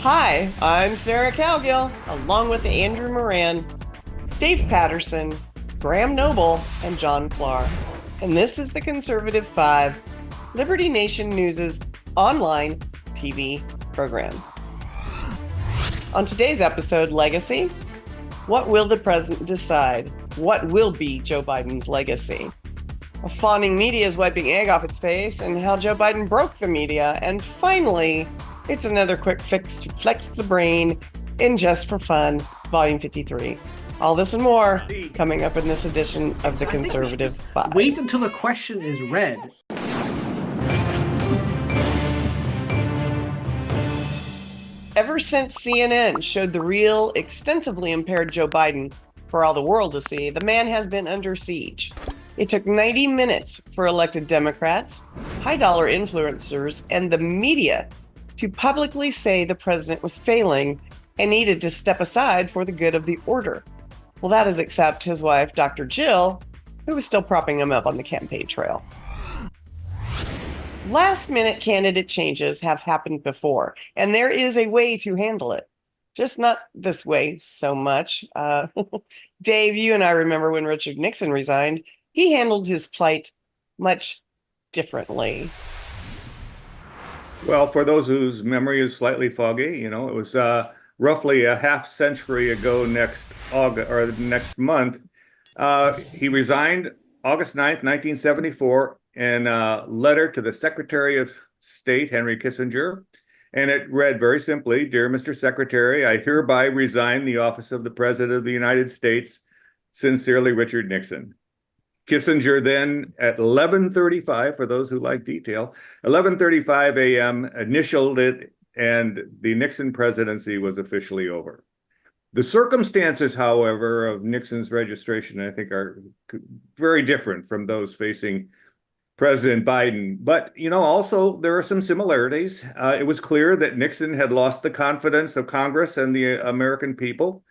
Hi, I'm Sarah Cowgill, along with Andrew Moran, Dave Patterson, Graham Noble, and John Clark. And this is the Conservative 5, Liberty Nation News' online TV program. On today's episode, Legacy. What will the president decide? What will be Joe Biden's legacy? A fawning media is wiping egg off its face, and how Joe Biden broke the media. And finally, it's another quick fix to flex the brain in Just for Fun, Volume 53. All this and more coming up in this edition of the Conservative 5. Wait until the question is read. Ever since CNN showed the real, extensively impaired Joe Biden for all the world to see, the man has been under siege. It took 90 minutes for elected Democrats, high-dollar influencers, and the media to publicly say the president was failing and needed to step aside for the good of the order. Well, that is except his wife, Dr. Jill, who was still propping him up on the campaign trail. Last-minute candidate changes have happened before, and there is a way to handle it. Just not this way so much. Dave, you and I remember when Richard Nixon resigned. He handled his plight much differently. Well, for those whose memory is slightly foggy, it was roughly a half century ago next month. He resigned August 9th, 1974, in a letter to the Secretary of State, Henry Kissinger. And it read very simply, "Dear Mr. Secretary, I hereby resign the office of the President of the United States. Sincerely, Richard Nixon." Kissinger then at 11:35, for those who like detail, 11:35 a.m. initialed it, and the Nixon presidency was officially over. The circumstances, however, of Nixon's registration, I think, are very different from those facing President Biden. But, also there are some similarities. It was clear that Nixon had lost the confidence of Congress and the American people.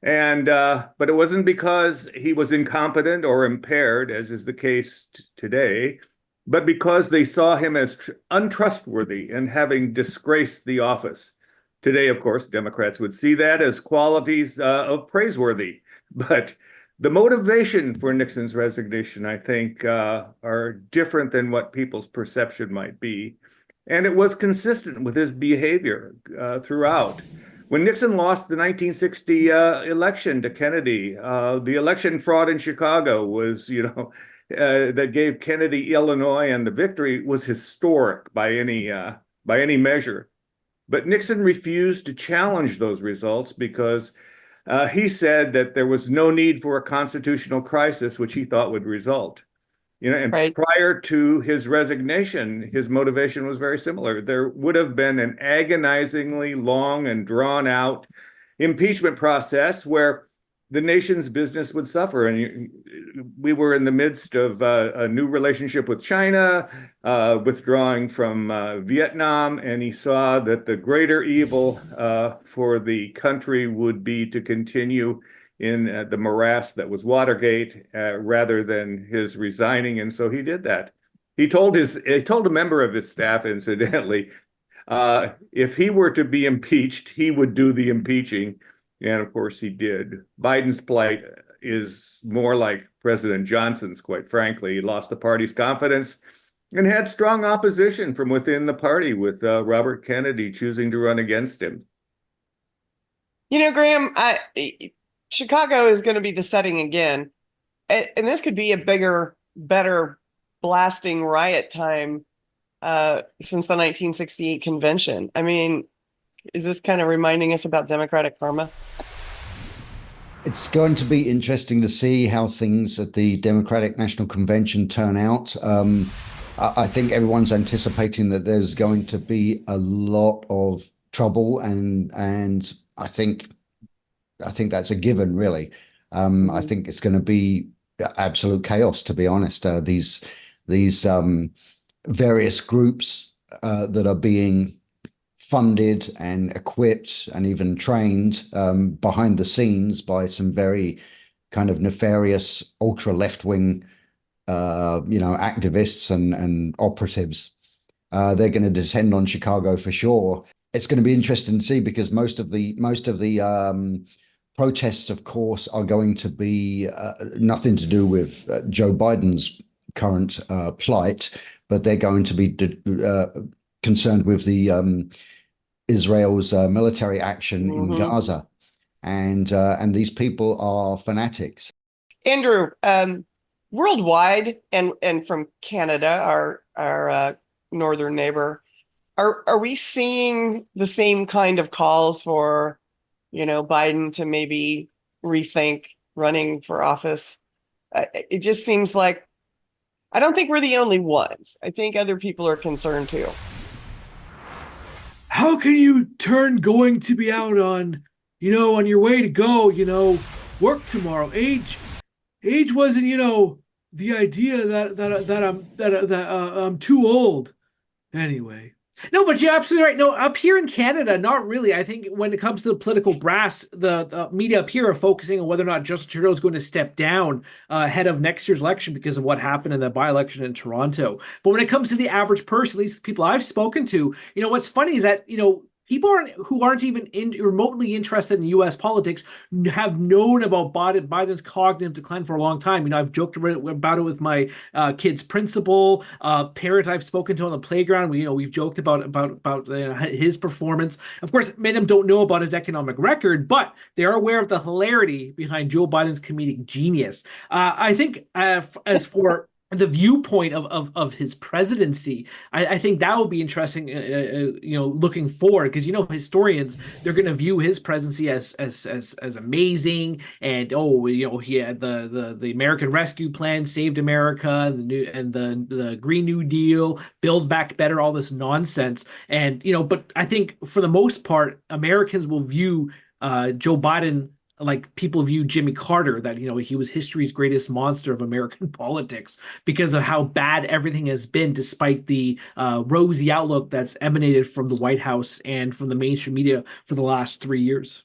But it wasn't because he was incompetent or impaired, as is the case today, but because they saw him as untrustworthy and having disgraced the office. Today, of course, Democrats would see that as qualities of praiseworthy. But the motivation for Nixon's resignation, I think, are different than what people's perception might be. And it was consistent with his behavior throughout. When Nixon lost the 1960 election to Kennedy, the election fraud in Chicago was, that gave Kennedy Illinois, and the victory was historic by any measure. But Nixon refused to challenge those results because he said that there was no need for a constitutional crisis, which he thought would result. Right. Prior to his resignation, his motivation was very similar. There would have been an agonizingly long and drawn out impeachment process where the nation's business would suffer. And we were in the midst of a new relationship with China, withdrawing from Vietnam, and he saw that the greater evil for the country would be to continue in the morass that was Watergate, rather than his resigning. And so he did that. He told a member of his staff, incidentally, if he were to be impeached, he would do the impeaching. And of course he did. Biden's plight is more like President Johnson's, quite frankly. He lost the party's confidence and had strong opposition from within the party, with Robert Kennedy choosing to run against him. Graham, Chicago is going to be the setting again. And this could be a bigger, better blasting riot time since the 1968 convention. I mean, is this kind of reminding us about Democratic karma? It's going to be interesting to see how things at the Democratic National Convention turn out. I think everyone's anticipating that there's going to be a lot of trouble, and I think that's a given, really. I think it's going to be absolute chaos, to be honest. These various groups that are being funded and equipped and even trained behind the scenes by some very kind of nefarious ultra left-wing activists and operatives. They're going to descend on Chicago for sure. it's going to be interesting to see, because most of the protests, of course, are going to be nothing to do with Joe Biden's current plight, but they're going to be concerned with the Israel's military action in Hmm. Gaza, and these people are fanatics. Andrew, worldwide and from Canada, our northern neighbor, are we seeing the same kind of calls for, Biden to maybe rethink running for office? It just seems like I don't think we're the only ones. I think other people are concerned too. How can you turn going to be out on, on your way to go, work tomorrow? Age wasn't, the idea that I'm too old. Anyway. No, but you're absolutely right. No, up here in Canada, not really. I think when it comes to the political brass, the media up here are focusing on whether or not Justin Trudeau is going to step down ahead of next year's election because of what happened in the by-election in Toronto. But when it comes to the average person, at least the people I've spoken to, what's funny is that, people who aren't even remotely interested in U.S. politics have known about Biden's cognitive decline for a long time. I've joked about it with my kid's principal, parent I've spoken to on the playground. We've joked about his performance. Of course, many of them don't know about his economic record, but they are aware of the hilarity behind Joe Biden's comedic genius. I think as for the viewpoint of his presidency, I think that will be interesting, looking forward, because historians, they're going to view his presidency as amazing, and he had the American Rescue Plan, saved America, the Green New Deal, Build Back Better, all this nonsense, and but I think for the most part, Americans will view Joe Biden like people view Jimmy Carter, that he was history's greatest monster of American politics because of how bad everything has been, despite the rosy outlook that's emanated from the White House and from the mainstream media for the last 3 years.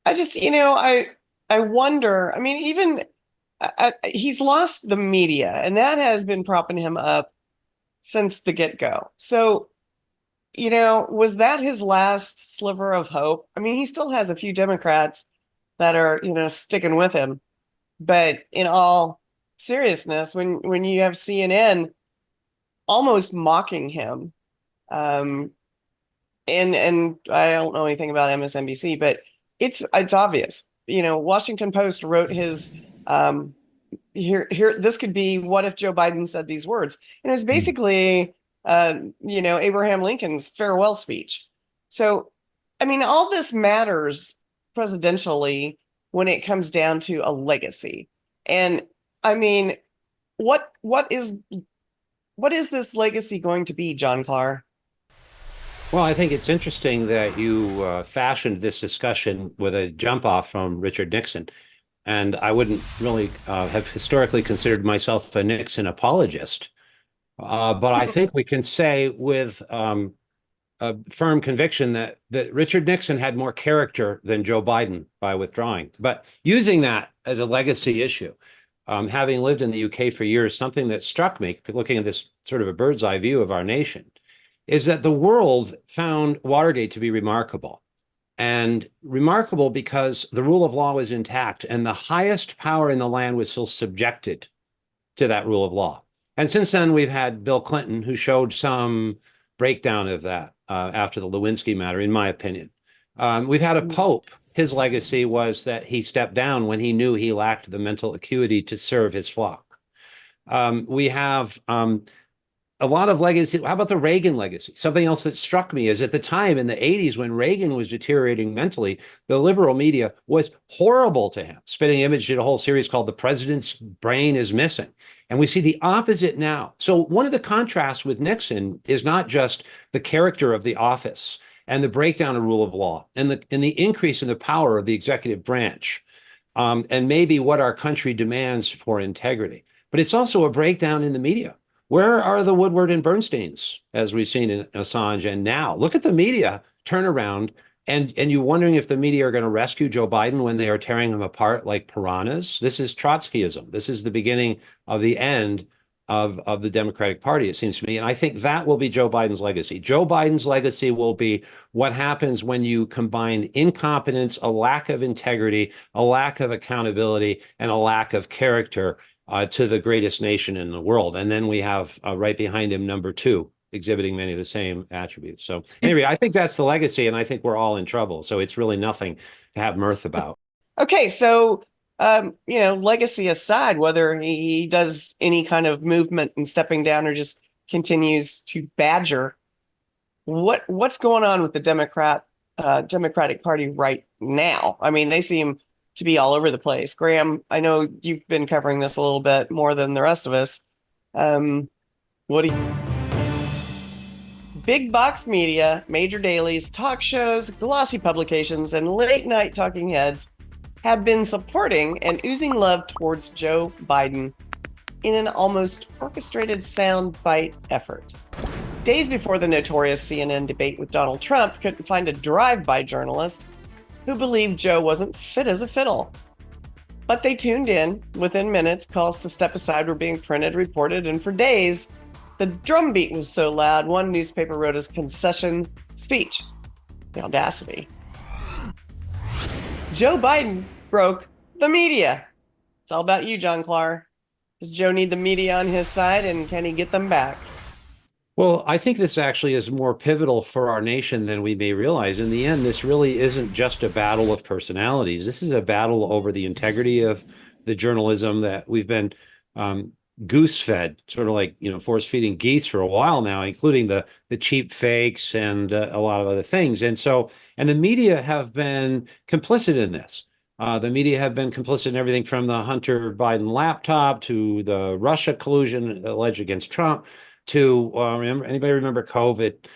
I just, I wonder. I mean, even he's lost the media, and that has been propping him up since the get-go. So, was that his last sliver of hope? I mean, he still has a few Democrats that are, sticking with him. But in all seriousness, when you have CNN almost mocking him, um, and I don't know anything about MSNBC, but it's obvious. Washington Post wrote his here this could be, what if Joe Biden said these words? And it's basically Abraham Lincoln's farewell speech. So, I mean, all this matters presidentially when it comes down to a legacy. And I mean, what is this legacy going to be, John Clark? Well, I think it's interesting that you fashioned this discussion with a jump off from Richard Nixon. And I wouldn't really have historically considered myself a Nixon apologist. But I think we can say with a firm conviction that Richard Nixon had more character than Joe Biden by withdrawing. But using that as a legacy issue, having lived in the UK for years, something that struck me, looking at this sort of a bird's eye view of our nation, is that the world found Watergate to be remarkable. And remarkable because the rule of law was intact and the highest power in the land was still subjected to that rule of law. And since then, we've had Bill Clinton, who showed some breakdown of that after the Lewinsky matter, in my opinion. We've had a Pope. His legacy was that he stepped down when he knew he lacked the mental acuity to serve his flock. We have a lot of legacy. How about the Reagan legacy? Something else that struck me is at the time in the 80s, when Reagan was deteriorating mentally, the liberal media was horrible to him. Spitting Image did a whole series called The President's Brain is Missing. And we see the opposite now. So one of the contrasts with Nixon is not just the character of the office and the breakdown of rule of law and the increase in the power of the executive branch, and maybe what our country demands for integrity. But it's also a breakdown in the media. Where are the Woodward and Bernsteins, as we've seen in Assange? And now look at the media turnaround, and you're wondering if the media are going to rescue Joe Biden when they are tearing him apart like piranhas. This is Trotskyism. This is the beginning of the end of the Democratic Party, it seems to me. And I think that will be Joe Biden's legacy. Joe Biden's legacy will be what happens when you combine incompetence, a lack of integrity, a lack of accountability, and a lack of character to the greatest nation in the world. And then we have right behind him number two, exhibiting many of the same attributes. So anyway, I think that's the legacy, and I think we're all in trouble. So it's really nothing to have mirth about. Okay, so legacy aside, whether he does any kind of movement and stepping down or just continues to badger, what's going on with the Democratic Party right now? I mean, they seem to be all over the place. Graham, I know you've been covering this a little bit more than the rest of us. What do you? Big box media, major dailies, talk shows, glossy publications, and late night talking heads have been supporting and oozing love towards Joe Biden in an almost orchestrated soundbite effort. Days before the notorious CNN debate with Donald Trump couldn't find a drive-by journalist who believed Joe wasn't fit as a fiddle. But they tuned in. Within minutes, calls to step aside were being printed, reported, and for days, the drumbeat was so loud, one newspaper wrote his concession speech. The audacity. Joe Biden broke the media. It's all about you, John Clark. Does Joe need the media on his side, and can he get them back? Well, I think this actually is more pivotal for our nation than we may realize. In the end, this really isn't just a battle of personalities. This is a battle over the integrity of the journalism that we've been goose fed, sort of like, force feeding geese for a while now, including the cheap fakes and a lot of other things. And the media have been complicit in this. The media have been complicit in everything from the Hunter Biden laptop to the Russia collusion alleged against Trump to anybody remember COVID,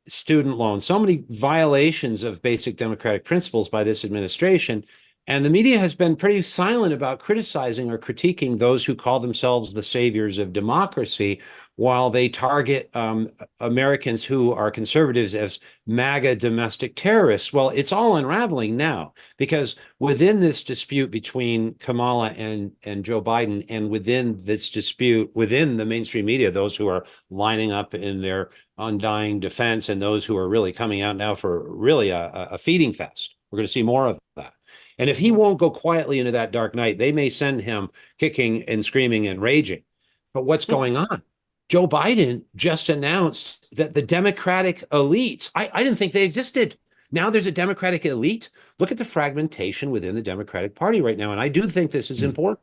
student loans, so many violations of basic democratic principles by this administration. And the media has been pretty silent about criticizing or critiquing those who call themselves the saviors of democracy, while they target Americans who are conservatives as MAGA domestic terrorists. Well, it's all unraveling now, because within this dispute between Kamala and Joe Biden, and within this dispute within the mainstream media, those who are lining up in their undying defense and those who are really coming out now for really a feeding fest. We're going to see more of that. And if he won't go quietly into that dark night, they may send him kicking and screaming and raging. But what's going on? Joe Biden just announced that the Democratic elites, I didn't think they existed. Now there's a Democratic elite. Look at the fragmentation within the Democratic Party right now. And I do think this is important,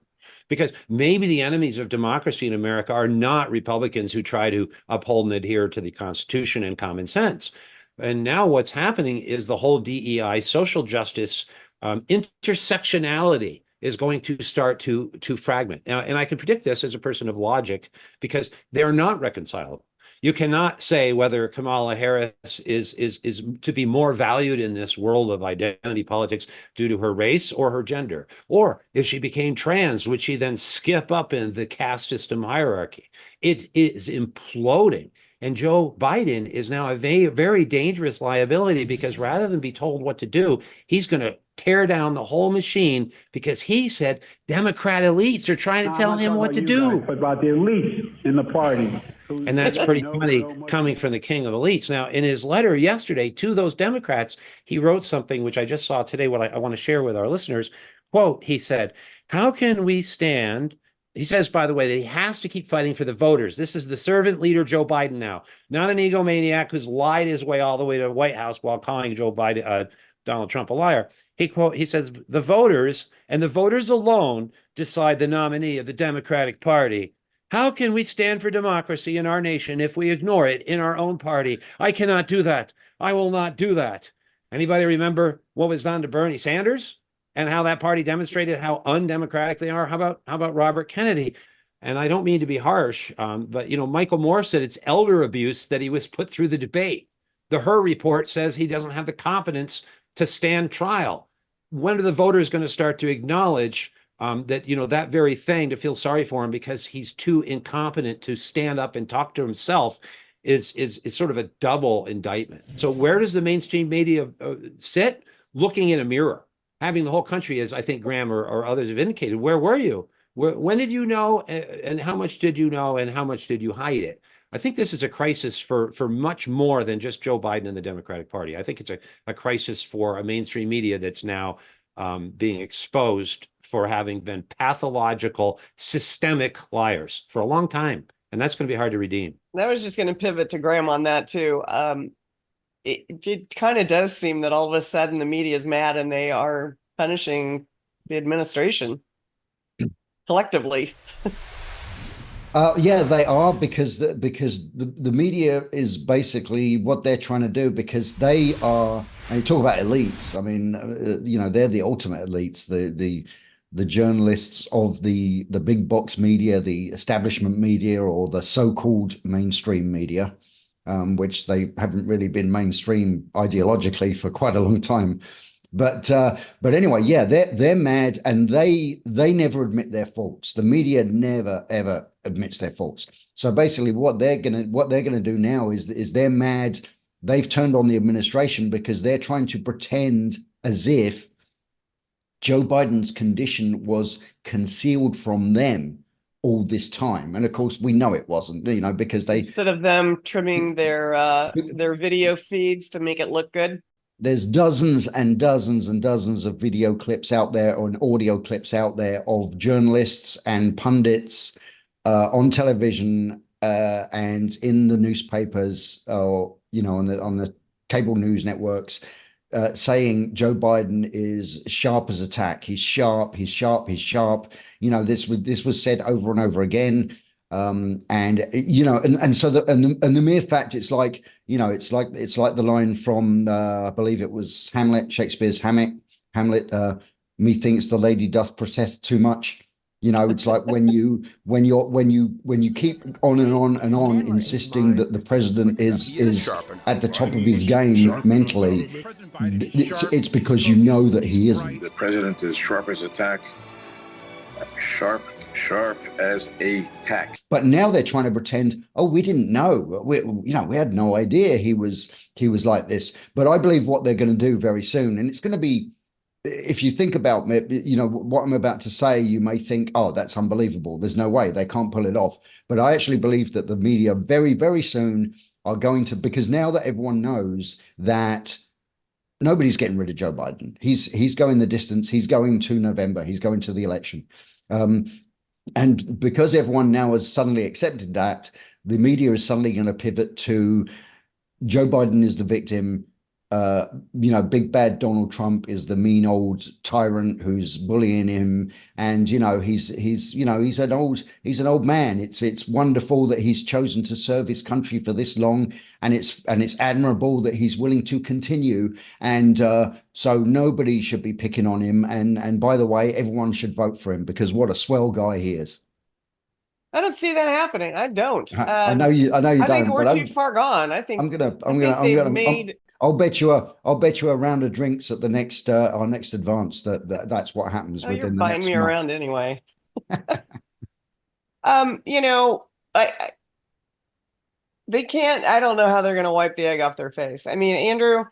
because maybe the enemies of democracy in America are not Republicans who try to uphold and adhere to the Constitution and common sense. And now what's happening is the whole DEI, social justice, intersectionality is going to start to fragment. Now, and I can predict this as a person of logic, because they're not reconcilable. You cannot say whether Kamala Harris is to be more valued in this world of identity politics due to her race or her gender, or if she became trans, would she then skip up in the caste system hierarchy? It is imploding. And Joe Biden is now a very dangerous liability, because rather than be told what to do, he's going to tear down the whole machine, because he said Democrat elites are trying to tell him what to do. But about the elites in the party. And that's pretty funny coming from the king of elites. Now, in his letter yesterday to those Democrats, he wrote something which I just saw today, what I want to share with our listeners. Quote, he said, "How can we stand?" He says, by the way, that he has to keep fighting for the voters. This is the servant leader, Joe Biden now, not an egomaniac who's lied his way all the way to the White House while calling Joe Biden, Donald Trump, a liar. He says, the voters and the voters alone decide the nominee of the Democratic Party. How can we stand for democracy in our nation if we ignore it in our own party? I cannot do that. I will not do that. Anybody remember what was done to Bernie Sanders and how that party demonstrated how undemocratic they are? How about Robert Kennedy? And I don't mean to be harsh, but Michael Moore said it's elder abuse that he was put through the debate. The Hur report says he doesn't have the competence to stand trial. When are the voters going to start to acknowledge that that very thing, to feel sorry for him because he's too incompetent to stand up and talk to himself, is sort of a double indictment. So where does the mainstream media sit? Looking in a mirror, having the whole country, as I think Graham or others have indicated. Where were you When did you know, and how much did you know, and how much did you hide it? I think this is a crisis for much more than just Joe Biden and the Democratic Party. I think it's a crisis for a mainstream media that's now being exposed for having been pathological, systemic liars for a long time. And that's going to be hard to redeem. I was just going to pivot to Graham on that too. It kind of does seem that all of a sudden the media is mad and they are punishing the administration collectively. Yeah, they are, because the media is basically what they're trying to do, because they are. And you talk about elites. I mean, they're the ultimate elites. The journalists of the big box media, the establishment media, or the so-called mainstream media, which they haven't really been mainstream ideologically for quite a long time. But anyway, yeah, they're mad, and they never admit their faults. The media never ever admits their faults. So basically, what they're gonna do now is they're mad. They've turned on the administration because they're trying to pretend as if Joe Biden's condition was concealed from them all this time. And of course, we know it wasn't. Because instead of them trimming their video feeds to make it look good. There's dozens and dozens and dozens of video clips out there, or audio clips out there, of journalists and pundits on television and in the newspapers, or on the cable news networks, saying Joe Biden is sharp as a tack. He's sharp. He's sharp. He's sharp. This was said over and over again. So the mere fact, it's like the line from I believe it was Hamlet, Shakespeare's Hamlet, methinks the lady doth protest too much. It's like when you keep on and on and on insisting that the president is at the top of his game mentally, it's because you know that he isn't. The president is sharp as a tack, sharp as a tack. But now they're trying to pretend, oh, we didn't know. We had no idea he was like this. But I believe what they're going to do very soon, and it's going to be, if you think about what I'm about to say, you may think, oh, that's unbelievable. There's no way, they can't pull it off. But I actually believe that the media very, very soon are going to, because now that everyone knows that nobody's getting rid of Joe Biden. He's going the distance. He's going to November. He's going to the election. And because everyone now has suddenly accepted that, the media is suddenly going to pivot to Joe Biden is the victim. Big bad Donald Trump is the mean old tyrant who's bullying him, and he's an old man. It's wonderful that he's chosen to serve his country for this long, and it's admirable that he's willing to continue. And so nobody should be picking on him. And by the way, everyone should vote for him, because what a swell guy he is. I don't see that happening. I don't. I know you don't. I think we're too far gone. I think I'll bet you a round of drinks at the next our next advance that's what happens within the next month. You're buying me around anyway. They can't. I don't know how they're going to wipe the egg off their face. I mean, Andrew,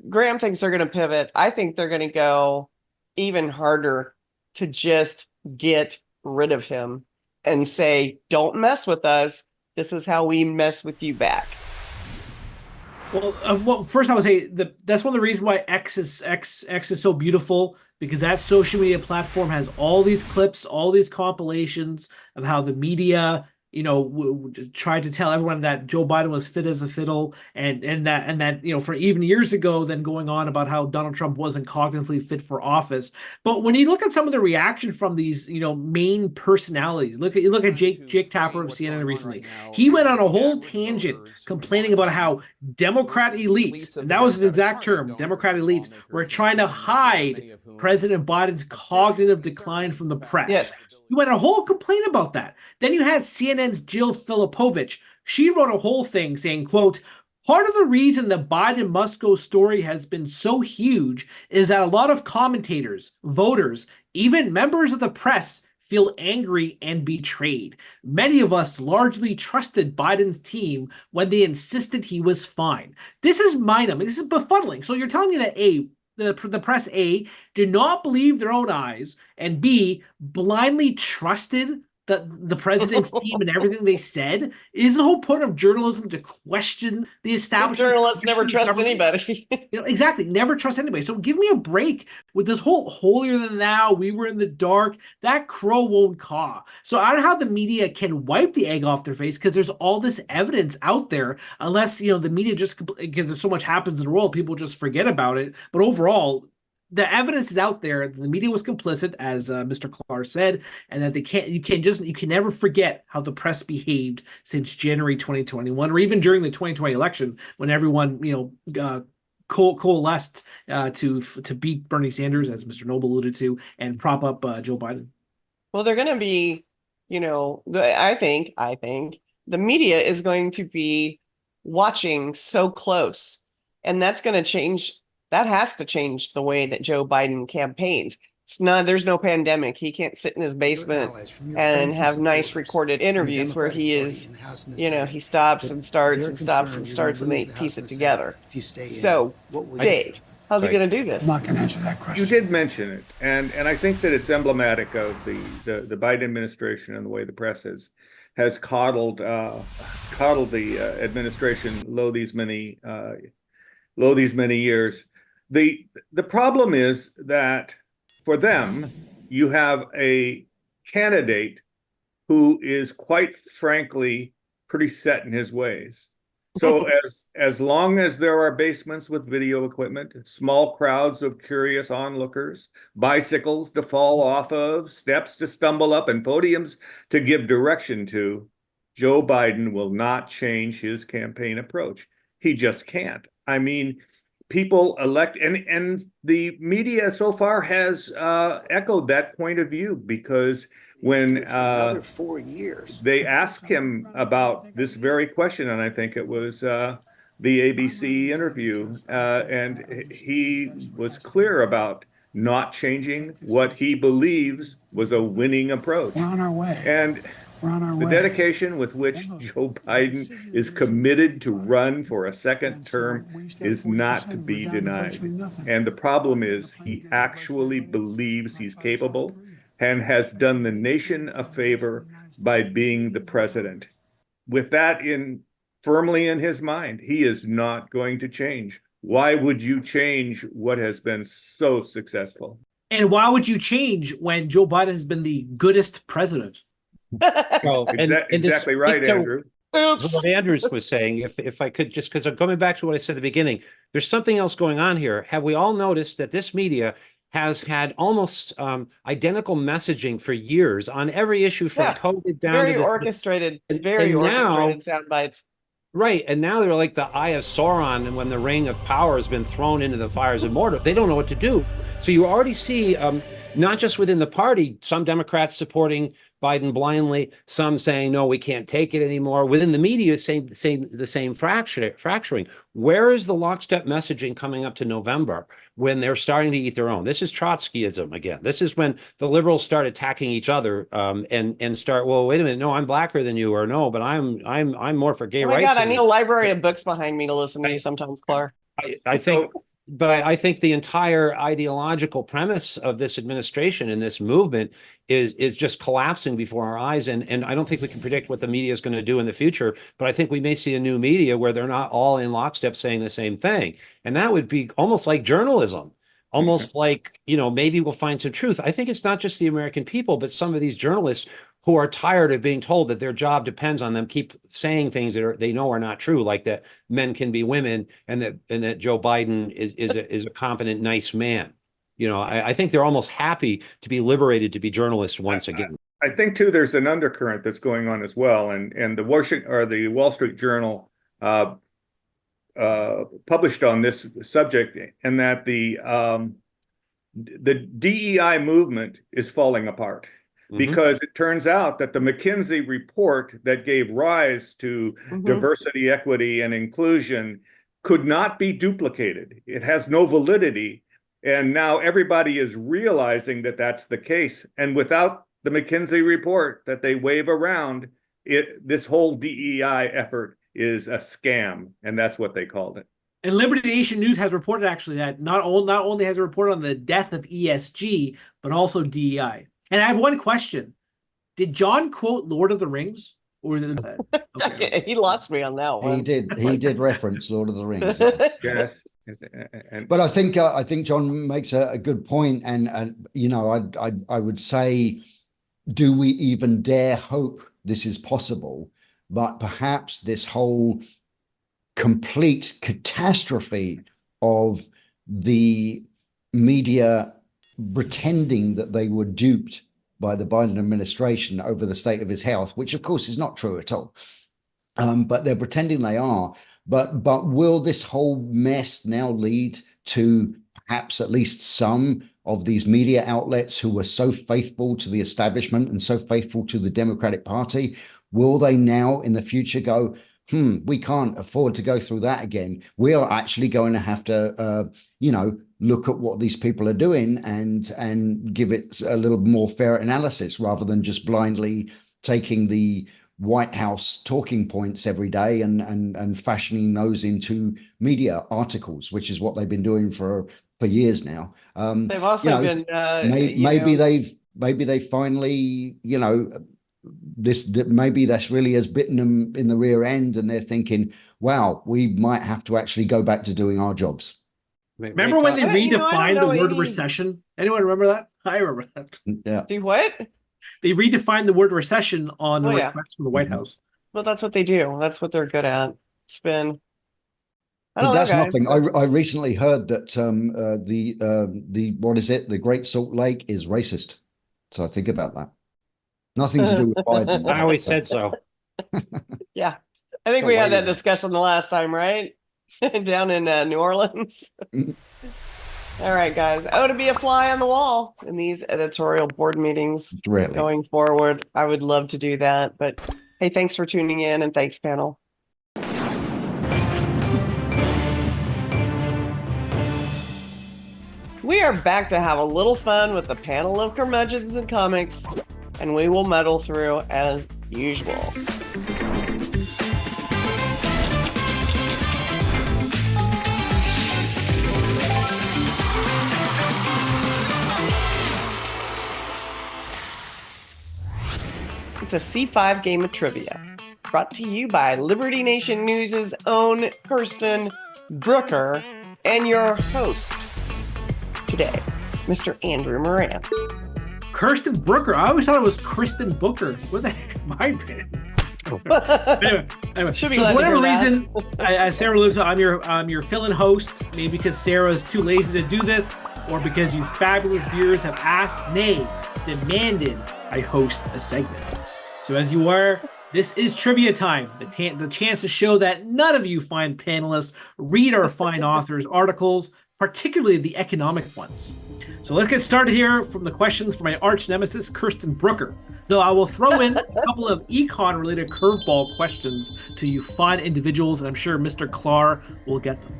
Graham thinks they're going to pivot. I think they're going to go even harder to just get rid of him and say, don't mess with us. This is how we mess with you back. Well, first I would say that's one of the reasons why X is so beautiful, because that social media platform has all these clips, all these compilations of how the media, tried to tell everyone that Joe Biden was fit as a fiddle, and that for even years ago, then going on about how Donald Trump wasn't cognitively fit for office. But when you look at some of the reaction from these main personalities, look at Jake Tapper of CNN recently. He went on a whole tangent complaining about how Democrat elites, and that was his exact term, Democrat elites, were trying to hide President Biden's cognitive decline from the press. Yes. You went a whole complaint about that. Then you had CNN's Jill Filipovich. She wrote a whole thing saying, quote, part of the reason the Biden must go story has been so huge is that a lot of commentators, voters, even members of the press feel angry and betrayed. Many of us largely trusted Biden's team when they insisted he was fine. This is mind-numbing. This is befuddling. So you're telling me that, the press A did not believe their own eyes, and B blindly trusted the president's team and everything they said. Is the whole point of journalism to question the establishment? Journalists never trust anybody. Exactly. Never trust anybody. So give me a break with this whole holier than thou. We were in the dark. That crow won't caw. So I don't know how the media can wipe the egg off their face because there's all this evidence out there. Unless the media just, because there's so much happens in the world, people just forget about it. But overall, the evidence is out there. The media was complicit, as Mr. Clark said, and that you can never forget how the press behaved since January 2021, or even during the 2020 election when everyone coalesced to beat Bernie Sanders, as Mr. Noble alluded to, and prop up Joe Biden. Well, they're going to be, I think the media is going to be watching so close, and that's going to change. That has to change the way that Joe Biden campaigns. There's no pandemic. He can't sit in his basement and have nice recorded interviews where he is, he stops and starts and stops and starts and they piece it together. So, Dave, how's he going to do this? I'm not going to answer that question. You did mention it, and I think that it's emblematic of the Biden administration and the way the press has coddled the administration low these many years. The problem is that for them, you have a candidate who is quite frankly pretty set in his ways. So as long as there are basements with video equipment, small crowds of curious onlookers, bicycles to fall off of, steps to stumble up, and podiums to give direction to, Joe Biden will not change his campaign approach. He just can't. I mean, people elect, and the media so far has echoed that point of view, because when another 4 years they asked him about this very question, and I think it was the ABC interview, and he was clear about not changing what he believes was a winning approach. We're on our way. And the dedication with which Joe Biden is committed to run for a second term is not to be denied. And the problem is he actually believes he's capable and has done the nation a favor by being the president. With that firmly in his mind, he is not going to change. Why would you change what has been so successful? And why would you change when Joe Biden has been the goodest president? Exactly right, Andrew. Oops. What Andrews was saying, if I could, just because I'm coming back to what I said at the beginning, there's something else going on here. Have we all noticed that this media has had almost identical messaging for years on every issue from COVID down very to this, orchestrated, and orchestrated sound bites. Right. And now they're like the Eye of Sauron, and when the ring of power has been thrown into the fires of Mordor, they don't know what to do. So you already see, not just within the party, some Democrats supporting Biden blindly, some saying, no, we can't take it anymore. Within the media, the same fracturing. Where is the lockstep messaging coming up to November when they're starting to eat their own? This is Trotskyism again. This is when the liberals start attacking each other and start, well, wait a minute, no, I'm blacker than you, or no, but I'm more for gay rights. God, I need a library of books behind me to listen to you sometimes, Clark. I think. But I think the entire ideological premise of this administration and this movement is just collapsing before our eyes. And I don't think we can predict what the media is going to do in the future, but I think we may see a new media where they're not all in lockstep saying the same thing. And that would be almost like journalism, almost like, maybe we'll find some truth. I think it's not just the American people, but some of these journalists who are tired of being told that their job depends on them keep saying things that they know are not true, like that men can be women and that Joe Biden is a competent, nice man. I think they're almost happy to be liberated to be journalists once again. I think too, there's an undercurrent that's going on as well, and the Wall Street Journal published on this subject, and that the DEI movement is falling apart. Because it turns out that the McKinsey report that gave rise to diversity, equity, and inclusion could not be duplicated. It has no validity. And now everybody is realizing that that's the case. And without the McKinsey report that they wave around, this whole DEI effort is a scam. And that's what they called it. And Liberty Nation News has reported actually that not only has it reported on the death of ESG, but also DEI. And I have one question. Did John quote Lord of the Rings? Or okay. He lost me on that one. He did reference Lord of the Rings. Yes. But I think John makes a good point, and you know, I would say, do we even dare hope this is possible? But perhaps this whole complete catastrophe of the media pretending that they were duped by the Biden administration over the state of his health, which of course is not true at all. But they're pretending they are. But will this whole mess now lead to perhaps at least some of these media outlets who were so faithful to the establishment and so faithful to the Democratic Party? Will they now in the future go, we can't afford to go through that again. We are actually going to have to, look at what these people are doing and give it a little more fair analysis rather than just blindly taking the White House talking points every day and fashioning those into media articles, which is what they've been doing for years now. They've also been maybe they finally, maybe that's really has bitten them in the rear end, and they're thinking, wow, we might have to actually go back to doing our jobs. Remember when they redefined the word recession? Anyone remember that? I remember that. Yeah. Do what? They redefined the word recession on request from the White House. Well, that's what they do. That's what they're good at. Spin. But that's nothing. I recently heard that the Great Salt Lake is racist. So I think about that. Nothing to do with Biden. I always said so. Yeah. I think we had that discussion the last time, right? Down in New Orleans. All right, guys. Oh, to be a fly on the wall in these editorial board meetings going forward. I would love to do that. But hey, thanks for tuning in, and thanks, panel. We are back to have a little fun with the panel of curmudgeons and comics, and we will muddle through as usual. It's a C5 game of trivia, brought to you by Liberty Nation News' own Kirsten Brooker and your host today, Mr. Andrew Moran. Kirsten Brooker? I always thought it was Kristen Booker. Where the heck have I been? anyway. Should be so for whatever that. reason, as Sarah alludes to, I'm your fill-in host, maybe because Sarah is too lazy to do this, or because you fabulous viewers have asked, nay, demanded I host a segment. So as you are, this is trivia time, the chance to show that none of you fine panelists read our fine authors' articles, particularly the economic ones. So let's get started here from the questions for my arch nemesis, Kirsten Brooker. Though I will throw in a couple of econ-related curveball questions to you fine individuals, and I'm sure Mr. Clark will get them.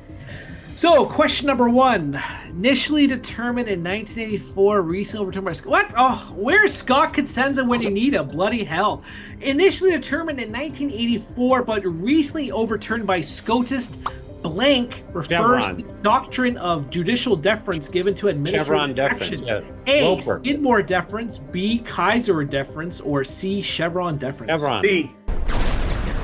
So, question number one. Initially determined in 1984, recently overturned by... What? Oh, where's Scott Cosenza when you need him? Bloody hell. Initially determined in 1984, but recently overturned by SCOTUS, blank refers to the doctrine of judicial deference given to administrative action. Yeah. A, Skidmore deference, B, Kaiser deference, or C, Chevron deference. Chevron. B.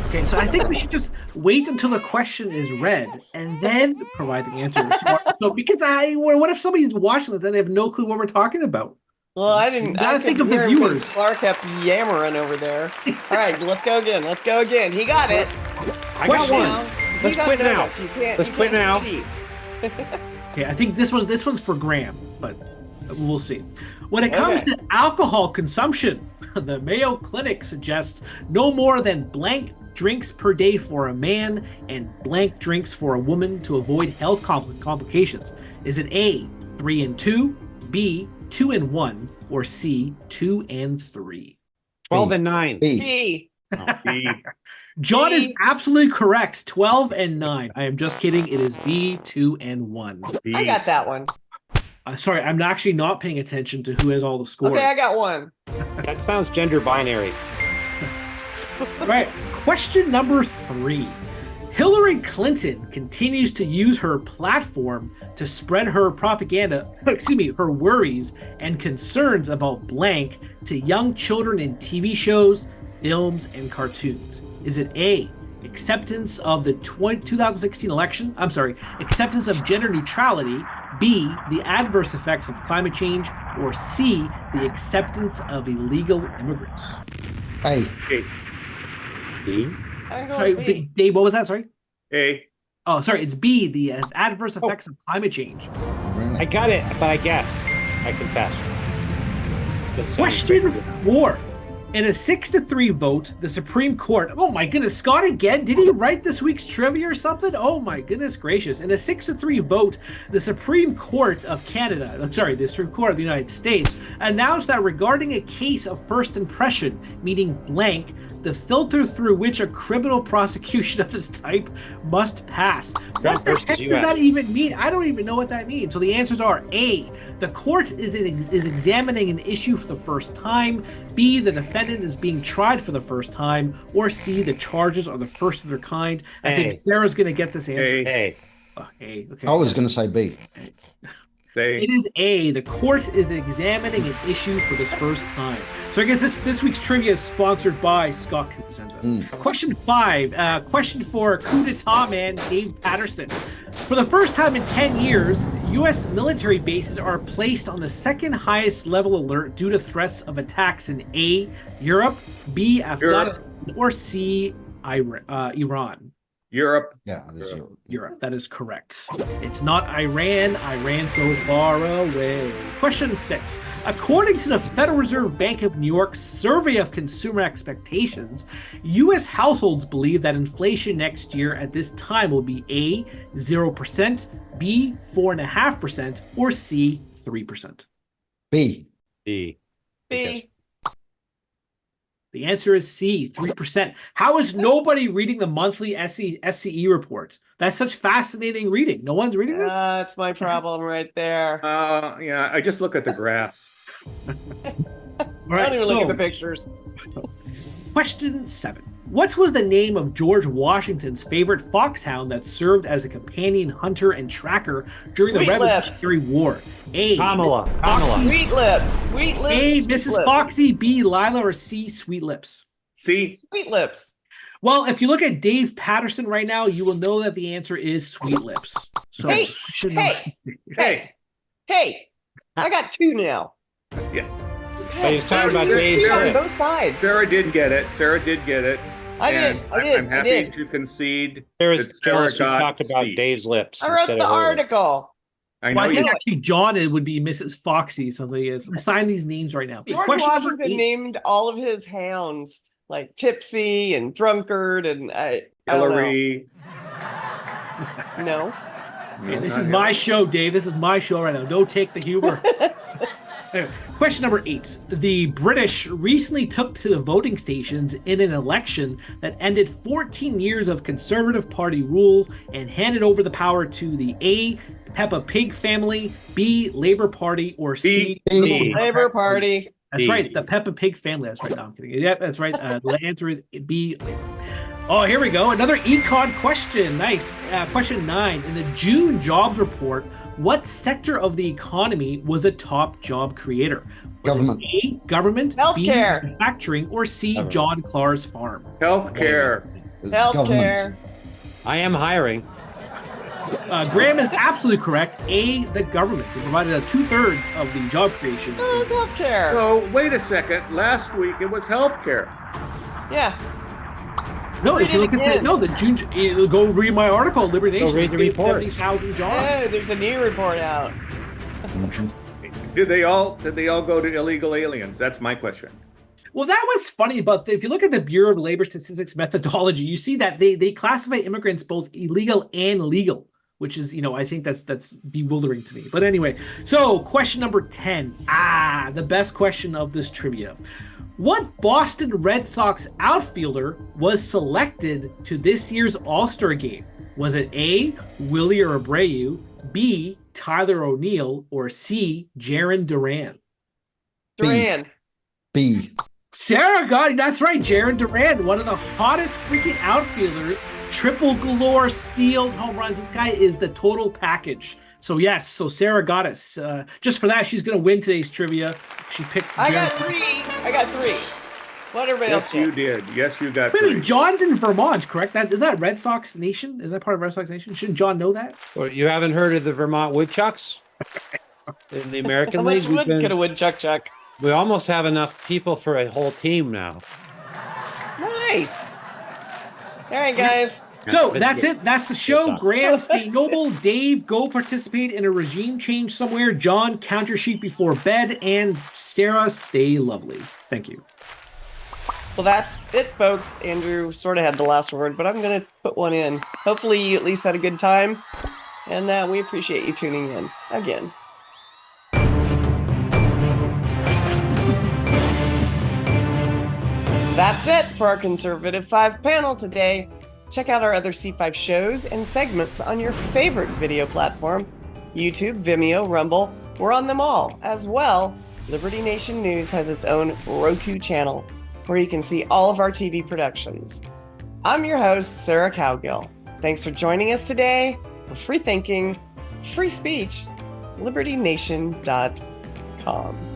Okay, so I think we should just wait until the question is read and then provide the answer. So because what if somebody's watching this and they have no clue what we're talking about? Well, I didn't. I think of the viewers. Clark kept yammering over there. All right, let's go again. He got it. I got one. Let's quit now. Let's quit now. Okay, I think this one's for Graham, but we'll see. When it comes to alcohol consumption, the Mayo Clinic suggests no more than blank drinks per day for a man and blank drinks for a woman to avoid health complications. Is it A, 3 and 2, B, 2 and 1, or C, 2 and 3? 12 and 9. B. B. John is absolutely correct. 12 and 9. I am just kidding. It is B, 2 and 1. B. I got that one. Sorry, I'm actually not paying attention to who has all the scores. Okay, I got one. That sounds gender binary. Right. Question number 3. Hillary Clinton continues to use her platform to spread her propaganda, her worries and concerns about blank to young children in TV shows, films, and cartoons. Is it A, acceptance of the 2016 election? I'm sorry, acceptance of gender neutrality, B, the adverse effects of climate change, or C, the acceptance of illegal immigrants? A. A. D. I'm going Sorry, B. Dave, what was that? Sorry. A. Oh, sorry, it's B, the adverse effects of climate change. I got it, but I guessed. I confess. Just Question 4. In a 6-3 vote, the Supreme Court. Oh my goodness, Scott again? Did he write this week's trivia or something? Oh my goodness gracious. In a 6-3 vote, the Supreme Court of Canada, the Supreme Court of the United States, announced that regarding a case of first impression, meaning blank, the filter through which a criminal prosecution of this type must pass. What the heck does that even mean? I don't even know what that means. So the answers are A, the court is examining an issue for the first time, B, the defendant is being tried for the first time, or C, the charges are the first of their kind. I think Sarah's going to get this answer. A. A. Okay. I was going to say B. It is A. The court is examining an issue for this first time. So I guess this week's trivia is sponsored by Scott Cosenza. Question 5. Question for coup d'etat man Dave Patterson. For the first time in 10 years, U.S. military bases are placed on the second highest level alert due to threats of attacks in A, Europe, B, Afghanistan, or C, Iran. Europe. Yeah, it is Europe. Europe. That is correct. It's not Iran. Iran so far away. Question 6. According to the Federal Reserve Bank of New York's survey of consumer expectations, U.S. households believe that inflation next year at this time will be A, 0%, B, 4.5%, or C, 3%. B. B. B. The answer is C, 3%. How is nobody reading the monthly SCE report? That's such fascinating reading. No one's reading this? That's my problem right there. Yeah, I just look at the graphs. All I right, don't even look at the pictures. Question 7. What was the name of George Washington's favorite foxhound that served as a companion hunter and tracker during the Revolutionary War? A. Kamala. Sweet Lips. Sweet Lips. A. Sweet Mrs. Lips. Foxy, B. Lila, or C. Sweet Lips? C. Sweet Lips. Well, if you look at Dave Patterson right now, you will know that the answer is Sweet Lips. So, Hey, I got 2 now. Yeah. But he's talking about You're Dave's cheating on lip. both sides. Sarah did get it. I did. I'm happy to concede. There's that Sarah Jonas who got talked about C. Dave's lips. I wrote instead the of her. article. I know well, I think you. actually John it would be Mrs. Foxy, so he is. Sign these names right now. George Question number Washington 8. named all of his hounds like Tipsy and Drunkard and I don't Hillary. know. No. Hey, this is my show, Dave. This is my show right now. Don't take the humor. Anyway, question number 8. The British recently took to the voting stations in an election that ended 14 years of Conservative Party rule and handed over the power to the A, Peppa Pig family, B, Labour Party, or C, B. Labor Party. That's B. right, the Peppa Pig family. That's right. No, I'm kidding. Yep, that's right. The answer is B. Oh, here we go. Another econ question. Nice. Question 9. In the June jobs report, what sector of the economy was a top job creator? Was Government. it A, government, B, Healthcare. manufacturing, or C, Government. John Clark's farm? Healthcare. It's Healthcare. government. I am hiring. Graham is absolutely correct. A, the government. They provided 2/3 of the job creation. Oh, it's healthcare. So wait a second. Last week it was healthcare. Yeah. No, Read if you it look at again. the June, go read my article, Liberty Nation. Go read the created report. 70,000 jobs. Hey, there's a new report out. Mhm. Did they all go to illegal aliens? That's my question. Well, that was funny, but if you look at the Bureau of Labor Statistics methodology, you see that they classify immigrants both illegal and legal, which is, I think that's bewildering to me. But anyway, so question number 10. The best question of this trivia. What Boston Red Sox outfielder was selected to this year's All-Star game? Was it A, Willie Abreu, B, Tyler O'Neill, or C, Jaron Duran? Duran. B. Sarah got it. That's right. Jared Durant, one of the hottest freaking outfielders. Triple galore, steals, home runs. This guy is the total package. So yes, so Sarah got us. Just for that, she's gonna win today's trivia. She picked. I got three. What everybody else Yes, get? you did. Yes, you got Wait, three. John's in Vermont, correct? Is that Red Sox Nation? Is that part of Red Sox Nation? Shouldn't John know that? Well, you haven't heard of the Vermont Woodchucks in the American How League? much wood could a woodchuck chuck? We almost have enough people for a whole team now. Nice. All right, guys. So that's it. That's the show. talk. Graham, stay noble. Dave, go participate in a regime change somewhere. John, count your sheep before bed. And Sarah, stay lovely. Thank you. Well, that's it, folks. Andrew sort of had the last word, but I'm going to put one in. Hopefully, you at least had a good time. And we appreciate you tuning in again. That's it for our Conservative 5 panel today. Check out our other C5 shows and segments on your favorite video platform. YouTube, Vimeo, Rumble. We're on them all. As well, Liberty Nation News has its own Roku channel where you can see all of our TV productions. I'm your host, Sarah Cowgill. Thanks for joining us today for Free Thinking, Free Speech, LibertyNation.com.